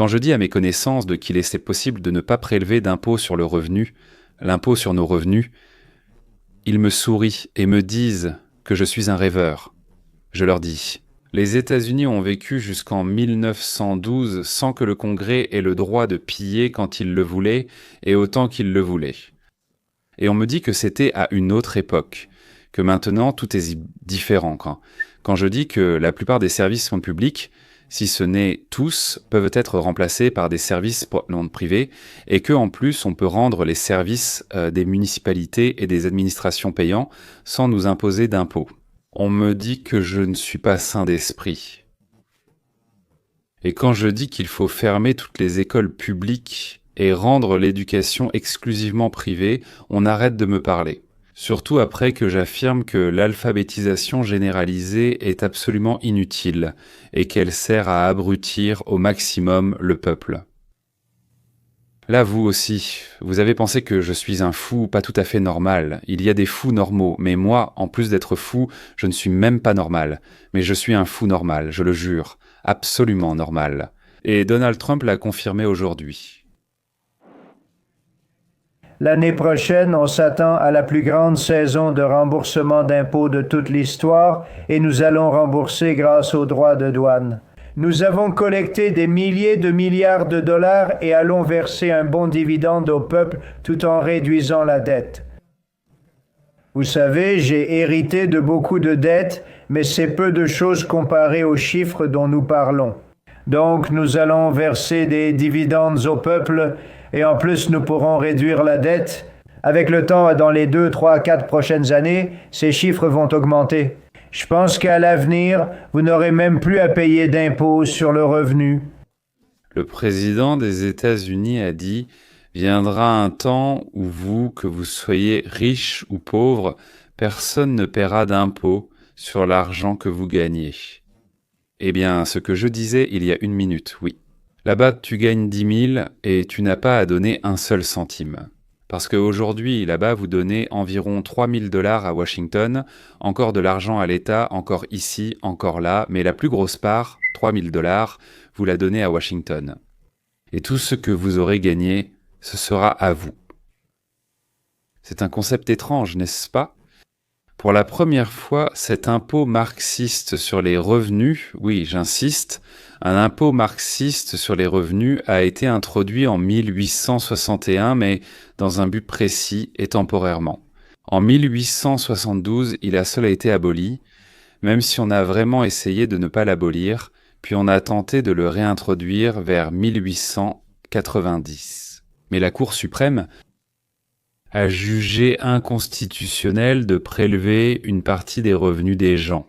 Quand je dis à mes connaissances de qu'il est possible de ne pas prélever d'impôt sur le revenu, l'impôt sur nos revenus, ils me sourient et me disent que je suis un rêveur. Je leur dis, les États-Unis ont vécu jusqu'en 1912 sans que le Congrès ait le droit de piller quand il le voulait et autant qu'il le voulait. Et on me dit que c'était à une autre époque, que maintenant tout est différent. Quand je dis que la plupart des services sont publics, si ce n'est tous, peuvent être remplacés par des services privés et qu'en plus on peut rendre les services des municipalités et des administrations payants sans nous imposer d'impôts. On me dit que je ne suis pas sain d'esprit. Et quand je dis qu'il faut fermer toutes les écoles publiques et rendre l'éducation exclusivement privée, on arrête de me parler. Surtout après que j'affirme que l'alphabétisation généralisée est absolument inutile et qu'elle sert à abrutir au maximum le peuple. Là, vous aussi, vous avez pensé que je suis un fou pas tout à fait normal. Il y a des fous normaux, mais moi, en plus d'être fou, je ne suis même pas normal. Mais je suis un fou normal, je le jure, absolument normal. Et Donald Trump l'a confirmé aujourd'hui. L'année prochaine, on s'attend à la plus grande saison de remboursement d'impôts de toute l'histoire et nous allons rembourser grâce aux droits de douane. Nous avons collecté des milliers de milliards de dollars et allons verser un bon dividende au peuple tout en réduisant la dette. Vous savez, j'ai hérité de beaucoup de dettes, mais c'est peu de choses comparé aux chiffres dont nous parlons. Donc, nous allons verser des dividendes au peuple et en plus, nous pourrons réduire la dette. Avec le temps, dans les 2, 3, 4 prochaines années, ces chiffres vont augmenter. Je pense qu'à l'avenir, vous n'aurez même plus à payer d'impôts sur le revenu. Le président des États-Unis a dit « Viendra un temps où que vous soyez riche ou pauvre, personne ne paiera d'impôts sur l'argent que vous gagnez. » Eh bien, ce que je disais il y a 1 minute, oui. Là-bas, tu gagnes 10 000 et tu n'as pas à donner un seul centime. Parce qu'aujourd'hui, là-bas, vous donnez environ 3 000 $ à Washington, encore de l'argent à l'État, encore ici, encore là, mais la plus grosse part, 3 000 $, vous la donnez à Washington. Et tout ce que vous aurez gagné, ce sera à vous. C'est un concept étrange, n'est-ce pas ? Pour la première fois, cet impôt marxiste sur les revenus, oui, j'insiste, un impôt marxiste sur les revenus a été introduit en 1861, mais dans un but précis et temporairement. En 1872, il a seul été aboli, même si on a vraiment essayé de ne pas l'abolir, puis on a tenté de le réintroduire vers 1890. Mais la Cour suprême a jugé inconstitutionnel de prélever une partie des revenus des gens.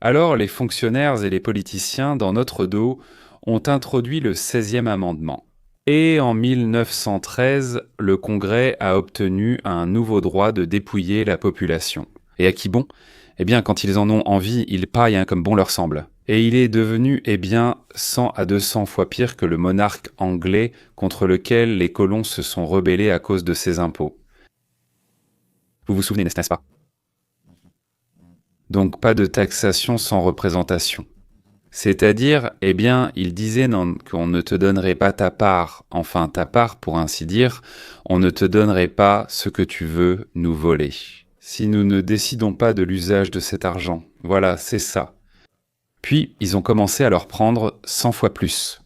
Alors les fonctionnaires et les politiciens dans notre dos ont introduit le 16e amendement. Et en 1913, le Congrès a obtenu un nouveau droit de dépouiller la population. Et à qui bon ? Eh bien, quand ils en ont envie, ils paillent comme bon leur semble. Et il est devenu, 100 à 200 fois pire que le monarque anglais contre lequel les colons se sont rebellés à cause de ses impôts. Vous vous souvenez, n'est-ce pas ? Donc pas de taxation sans représentation. C'est-à-dire, il disait qu'on ne te donnerait pas ta part, enfin ta part pour ainsi dire, on ne te donnerait pas ce que tu veux nous voler. Si nous ne décidons pas de l'usage de cet argent, voilà, c'est ça. Puis, ils ont commencé à leur prendre 100 fois plus.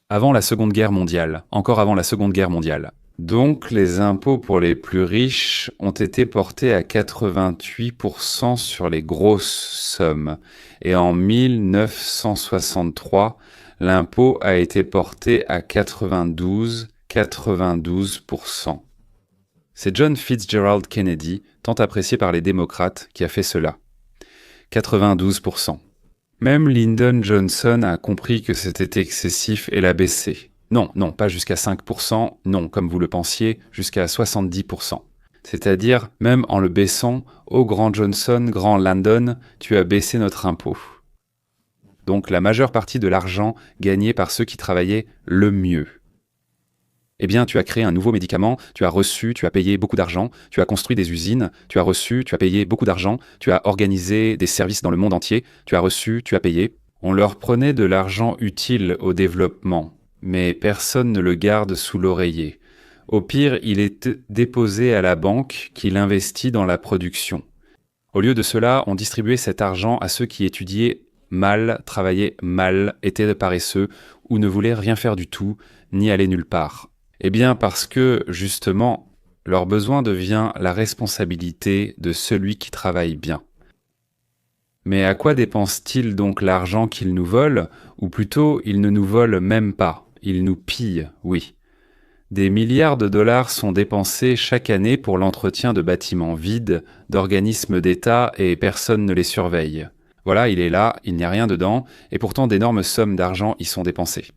Avant la Seconde Guerre mondiale, encore avant la Seconde Guerre mondiale. Donc, les impôts pour les plus riches ont été portés à 88% sur les grosses sommes. Et en 1963, l'impôt a été porté à 92%. C'est John Fitzgerald Kennedy, tant apprécié par les démocrates, qui a fait cela. 92%. Même Lyndon Johnson a compris que c'était excessif et l'a baissé. Non, pas jusqu'à 5%, non, comme vous le pensiez, jusqu'à 70%. C'est-à-dire, même en le baissant, ô grand Johnson, grand Lyndon, tu as baissé notre impôt. Donc la majeure partie de l'argent gagné par ceux qui travaillaient le mieux. Tu as créé un nouveau médicament, tu as reçu, tu as payé beaucoup d'argent, tu as construit des usines, tu as reçu, tu as payé beaucoup d'argent, tu as organisé des services dans le monde entier, tu as reçu, tu as payé. On leur prenait de l'argent utile au développement. mais personne ne le garde sous l'oreiller. Au pire, il est déposé à la banque qui l'investit dans la production. Au lieu de cela, on distribuait cet argent à ceux qui étudiaient mal, travaillaient mal, étaient paresseux ou ne voulaient rien faire du tout, ni aller nulle part. Eh bien parce que, justement, leur besoin devient la responsabilité de celui qui travaille bien. Mais à quoi dépensent-ils donc l'argent qu'ils nous volent, ou plutôt, ils ne nous volent même pas, ils nous pillent, oui. Des milliards de dollars sont dépensés chaque année pour l'entretien de bâtiments vides, d'organismes d'État et personne ne les surveille. Voilà, il est là, il n'y a rien dedans, et pourtant d'énormes sommes d'argent y sont dépensées.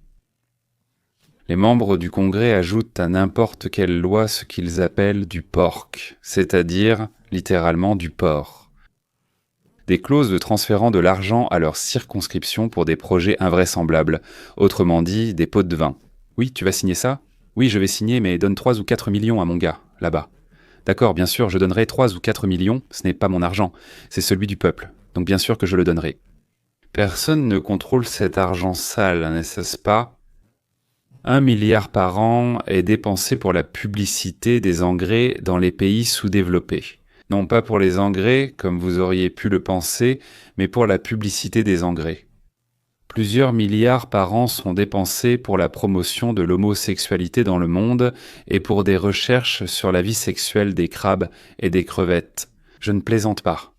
Les membres du Congrès ajoutent à n'importe quelle loi ce qu'ils appellent du porc, c'est-à-dire littéralement du porc. Des clauses de transférant de l'argent à leur circonscription pour des projets invraisemblables, autrement dit des pots de vin. Oui, tu vas signer ça ? Oui, je vais signer, mais donne 3 ou 4 millions à mon gars, là-bas. D'accord, bien sûr, je donnerai 3 ou 4 millions, ce n'est pas mon argent, c'est celui du peuple, donc bien sûr que je le donnerai. Personne ne contrôle cet argent sale, n'est-ce pas ? 1 milliard par an est dépensé pour la publicité des engrais dans les pays sous-développés. Non pas pour les engrais, comme vous auriez pu le penser, mais pour la publicité des engrais. Plusieurs milliards par an sont dépensés pour la promotion de l'homosexualité dans le monde et pour des recherches sur la vie sexuelle des crabes et des crevettes. Je ne plaisante pas.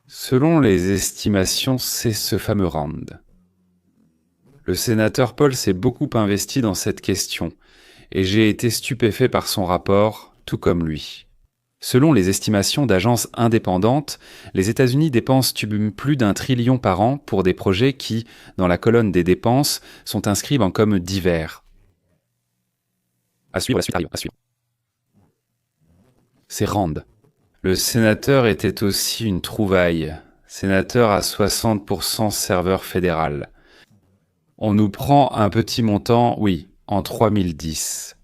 Selon les estimations, c'est ce fameux Rand. Le sénateur Paul s'est beaucoup investi dans cette question, et j'ai été stupéfait par son rapport, tout comme lui. Selon les estimations d'agences indépendantes, les États-Unis dépensent plus d'1 trillion par an pour des projets qui, dans la colonne des dépenses, sont inscrits comme divers. À suivre. C'est Rand. Le sénateur était aussi une trouvaille. Sénateur à 60% serveur fédéral. On nous prend un petit montant, oui, en 3010.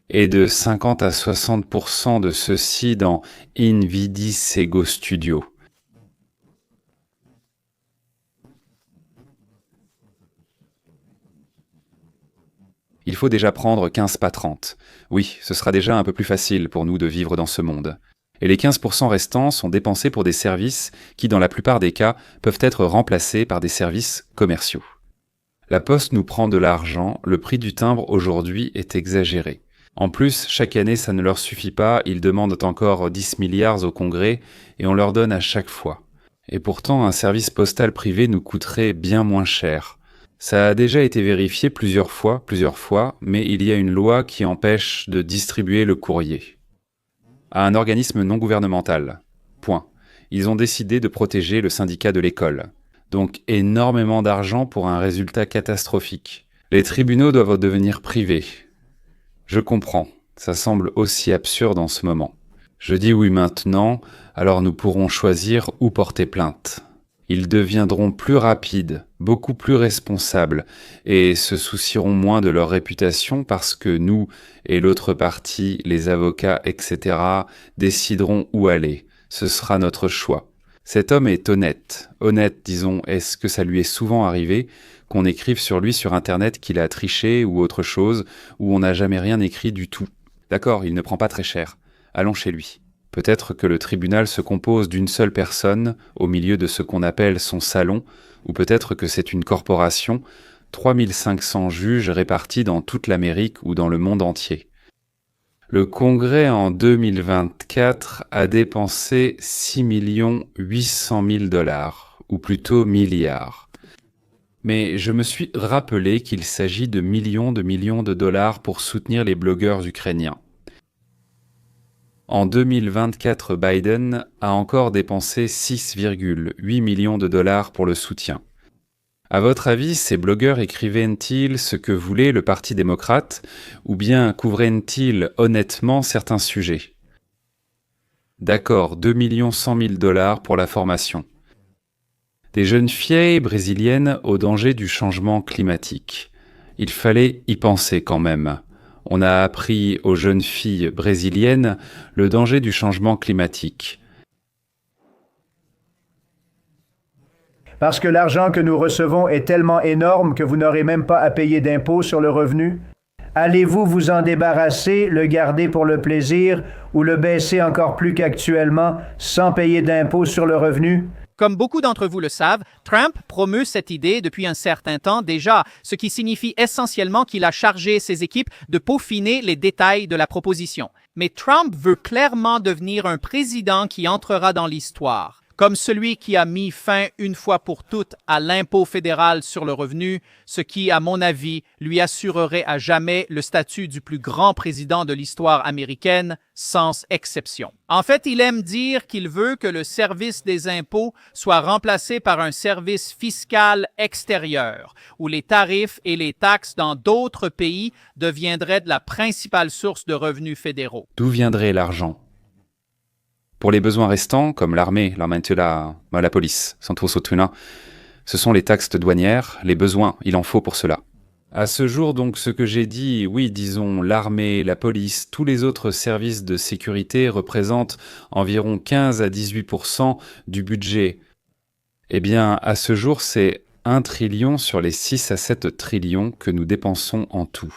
Et de 50 à 60% de ceci dans Invidis Ego Studio. Il faut déjà prendre 15 pas 30. Oui, ce sera déjà un peu plus facile pour nous de vivre dans ce monde. Et les 15% restants sont dépensés pour des services qui, dans la plupart des cas, peuvent être remplacés par des services commerciaux. La Poste nous prend de l'argent, le prix du timbre aujourd'hui est exagéré. En plus, chaque année, ça ne leur suffit pas, ils demandent encore 10 milliards au Congrès et on leur donne à chaque fois. Et pourtant, un service postal privé nous coûterait bien moins cher. Ça a déjà été vérifié plusieurs fois, mais il y a une loi qui empêche de distribuer le courrier. À un organisme non gouvernemental. Point. Ils ont décidé de protéger le syndicat de l'école. Donc énormément d'argent pour un résultat catastrophique. Les tribunaux doivent devenir privés. Je comprends, ça semble aussi absurde en ce moment. Je dis oui maintenant, alors nous pourrons choisir où porter plainte. Ils deviendront plus rapides, beaucoup plus responsables, et se soucieront moins de leur réputation parce que nous et l'autre partie, les avocats, etc., décideront où aller. Ce sera notre choix. Cet homme est honnête, disons, est-ce que ça lui est souvent arrivé qu'on écrive sur lui sur Internet qu'il a triché ou autre chose, ou on n'a jamais rien écrit du tout. D'accord, il ne prend pas très cher. Allons chez lui. Peut-être que le tribunal se compose d'une seule personne, au milieu de ce qu'on appelle son salon, ou peut-être que c'est une corporation, 3500 juges répartis dans toute l'Amérique ou dans le monde entier. Le Congrès en 2024 a dépensé 6 800 000 dollars, ou plutôt milliards. Mais je me suis rappelé qu'il s'agit de millions de dollars pour soutenir les blogueurs ukrainiens. En 2024, Biden a encore dépensé 6,8 millions de dollars pour le soutien. À votre avis, ces blogueurs écrivaient-ils ce que voulait le Parti démocrate, ou bien couvraient-ils honnêtement certains sujets ? D'accord, 2 100 000 dollars pour la formation. Des jeunes filles brésiliennes au danger du changement climatique. Il fallait y penser quand même. On a appris aux jeunes filles brésiliennes le danger du changement climatique. parce que l'argent que nous recevons est tellement énorme que vous n'aurez même pas à payer d'impôt sur le revenu? Allez-vous vous en débarrasser, le garder pour le plaisir ou le baisser encore plus qu'actuellement sans payer d'impôt sur le revenu? Comme beaucoup d'entre vous le savent, Trump promeut cette idée depuis un certain temps déjà, ce qui signifie essentiellement qu'il a chargé ses équipes de peaufiner les détails de la proposition. Mais Trump veut clairement devenir un président qui entrera dans l'histoire, comme celui qui a mis fin une fois pour toutes à l'impôt fédéral sur le revenu, ce qui, à mon avis, lui assurerait à jamais le statut du plus grand président de l'histoire américaine, sans exception. En fait, il aime dire qu'il veut que le service des impôts soit remplacé par un service fiscal extérieur, où les tarifs et les taxes dans d'autres pays deviendraient de la principale source de revenus fédéraux. D'où viendrait l'argent? Pour les besoins restants, comme l'armée, la police, Santos-Otuna, ce sont les taxes douanières, les besoins, il en faut pour cela. À ce jour, donc, ce que j'ai dit, oui, disons, l'armée, la police, tous les autres services de sécurité représentent environ 15 à 18% du budget. Eh bien, à ce jour, c'est 1 trillion sur les 6 à 7 trillions que nous dépensons en tout.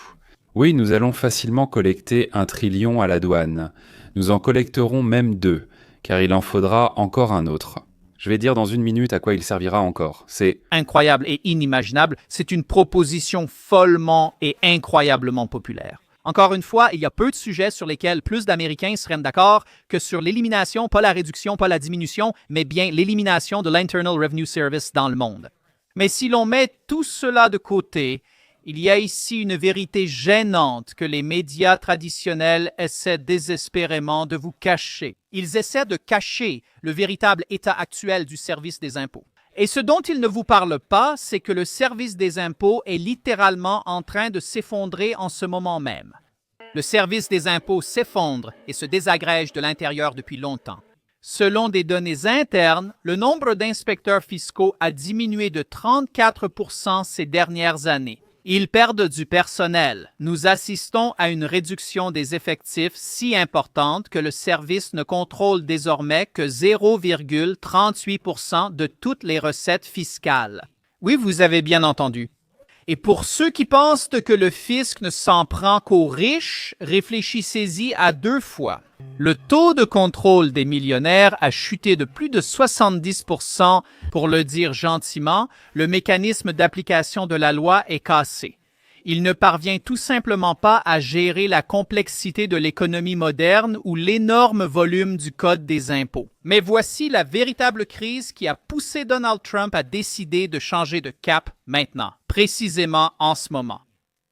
Oui, nous allons facilement collecter 1 trillion à la douane. Nous en collecterons même 2, car il en faudra encore un autre. Je vais dire dans 1 minute à quoi il servira encore. C'est incroyable et inimaginable, c'est une proposition follement et incroyablement populaire. Encore une fois, il y a peu de sujets sur lesquels plus d'Américains seraient d'accord que sur l'élimination, pas la réduction, pas la diminution, mais bien l'élimination de l'Internal Revenue Service dans le monde. Mais si l'on met tout cela de côté, il y a ici une vérité gênante que les médias traditionnels essaient désespérément de vous cacher. Ils essaient de cacher le véritable état actuel du service des impôts. Et ce dont ils ne vous parlent pas, c'est que le service des impôts est littéralement en train de s'effondrer en ce moment même. Le service des impôts s'effondre et se désagrège de l'intérieur depuis longtemps. Selon des données internes, le nombre d'inspecteurs fiscaux a diminué de 34% ces dernières années. Ils perdent du personnel. Nous assistons à une réduction des effectifs si importante que le service ne contrôle désormais que 0,38% de toutes les recettes fiscales. Oui, vous avez bien entendu. Et pour ceux qui pensent que le fisc ne s'en prend qu'aux riches, réfléchissez-y à 2 fois. Le taux de contrôle des millionnaires a chuté de plus de 70%, pour le dire gentiment, le mécanisme d'application de la loi est cassé. Il ne parvient tout simplement pas à gérer la complexité de l'économie moderne ou l'énorme volume du code des impôts. Mais voici la véritable crise qui a poussé Donald Trump à décider de changer de cap maintenant, précisément en ce moment.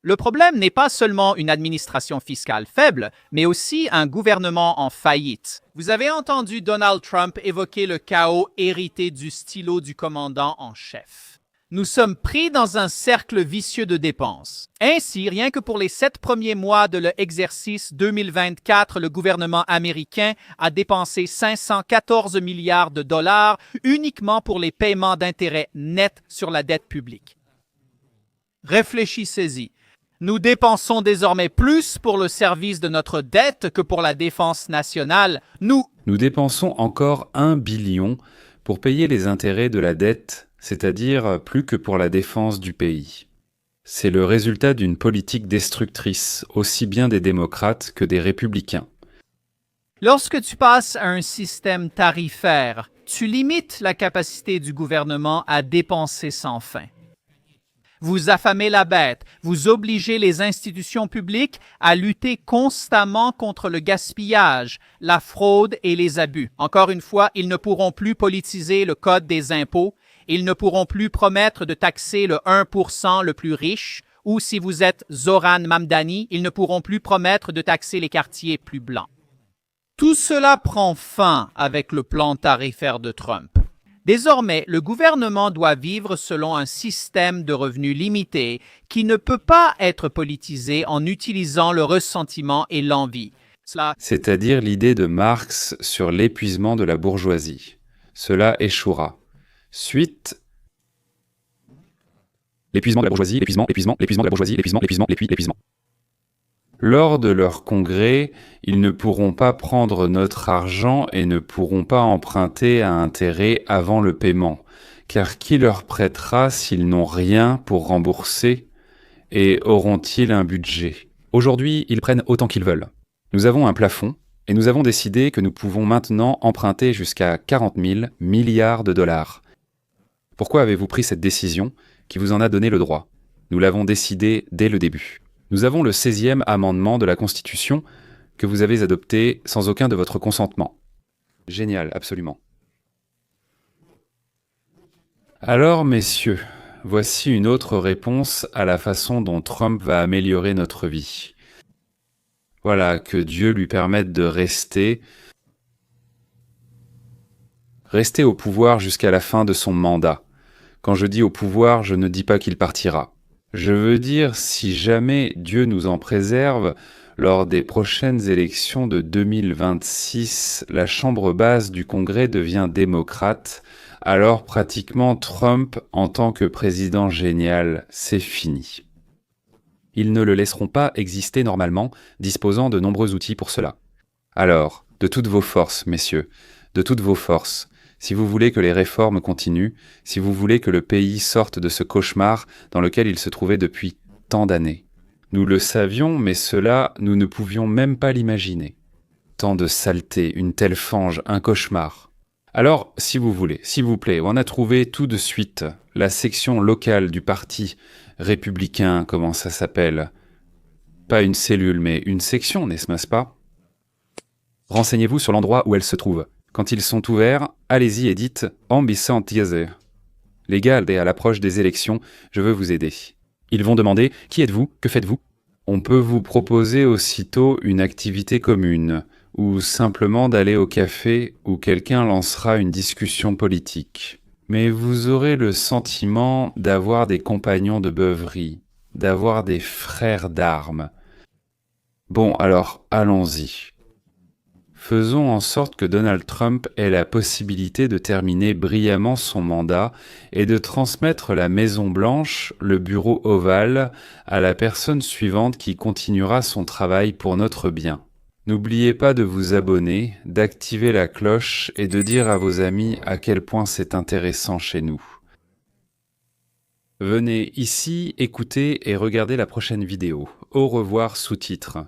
Le problème n'est pas seulement une administration fiscale faible, mais aussi un gouvernement en faillite. Vous avez entendu Donald Trump évoquer le chaos hérité du stylo du commandant en chef. Nous sommes pris dans un cercle vicieux de dépenses. Ainsi, rien que pour les 7 premiers mois de l'exercice 2024, le gouvernement américain a dépensé 514 milliards de dollars uniquement pour les paiements d'intérêts nets sur la dette publique. Réfléchissez-y. Nous dépensons désormais plus pour le service de notre dette que pour la défense nationale. Nous dépensons encore 1 billion pour payer les intérêts de la dette, c'est-à-dire plus que pour la défense du pays. C'est le résultat d'une politique destructrice, aussi bien des démocrates que des républicains. Lorsque tu passes à un système tarifaire, tu limites la capacité du gouvernement à dépenser sans fin. Vous affamez la bête, vous obligez les institutions publiques à lutter constamment contre le gaspillage, la fraude et les abus. Encore une fois, ils ne pourront plus politiser le code des impôts, ils ne pourront plus promettre de taxer le 1% le plus riche, ou si vous êtes Zoran Mamdani, ils ne pourront plus promettre de taxer les quartiers plus blancs. Tout cela prend fin avec le plan tarifaire de Trump. Désormais, le gouvernement doit vivre selon un système de revenus limité qui ne peut pas être politisé en utilisant le ressentiment et l'envie. C'est-à-dire l'idée de Marx sur l'épuisement de la bourgeoisie. Cela échouera. Suite. L'épuisement de la bourgeoisie, l'épuisement de la bourgeoisie, l'épuisement. Lors de leur congrès, ils ne pourront pas prendre notre argent et ne pourront pas emprunter à intérêt avant le paiement, Car qui leur prêtera s'ils n'ont rien pour rembourser et auront-ils un budget? Aujourd'hui, ils prennent autant qu'ils veulent. Nous avons un plafond et nous avons décidé que nous pouvons maintenant emprunter jusqu'à 40 000 milliards de dollars. Pourquoi avez-vous pris cette décision qui vous en a donné le droit? Nous l'avons décidé dès le début. Nous avons le 16e amendement de la Constitution que vous avez adopté sans aucun de votre consentement. Génial, absolument. Alors, messieurs, voici une autre réponse à la façon dont Trump va améliorer notre vie. Voilà, que Dieu lui permette de rester au pouvoir jusqu'à la fin de son mandat. Quand je dis au pouvoir, je ne dis pas qu'il partira. Je veux dire, si jamais Dieu nous en préserve, lors des prochaines élections de 2026, la chambre basse du Congrès devient démocrate, alors pratiquement Trump en tant que président génial, c'est fini. Ils ne le laisseront pas exister normalement, disposant de nombreux outils pour cela. Alors, de toutes vos forces, messieurs, de toutes vos forces, si vous voulez que les réformes continuent, si vous voulez que le pays sorte de ce cauchemar dans lequel il se trouvait depuis tant d'années. Nous le savions, mais cela, nous ne pouvions même pas l'imaginer. Tant de saleté, une telle fange, un cauchemar. Alors, si vous voulez, s'il vous plaît, on a trouvé tout de suite la section locale du parti républicain, comment ça s'appelle? Pas une cellule, mais une section, n'est-ce pas? Renseignez-vous sur l'endroit où elle se trouve. Quand ils sont ouverts, allez-y et dites « Ambisantiese ». Les gars, à l'approche des élections, je veux vous aider. Ils vont demander « Qui êtes-vous? Que faites-vous » On peut vous proposer aussitôt une activité commune, ou simplement d'aller au café où quelqu'un lancera une discussion politique. Mais vous aurez le sentiment d'avoir des compagnons de beuverie, d'avoir des frères d'armes. Bon, alors, allons-y. Faisons en sorte que Donald Trump ait la possibilité de terminer brillamment son mandat et de transmettre la Maison-Blanche, le bureau ovale, à la personne suivante qui continuera son travail pour notre bien. N'oubliez pas de vous abonner, d'activer la cloche et de dire à vos amis à quel point c'est intéressant chez nous. Venez ici, écoutez et regardez la prochaine vidéo. Au revoir sous-titres.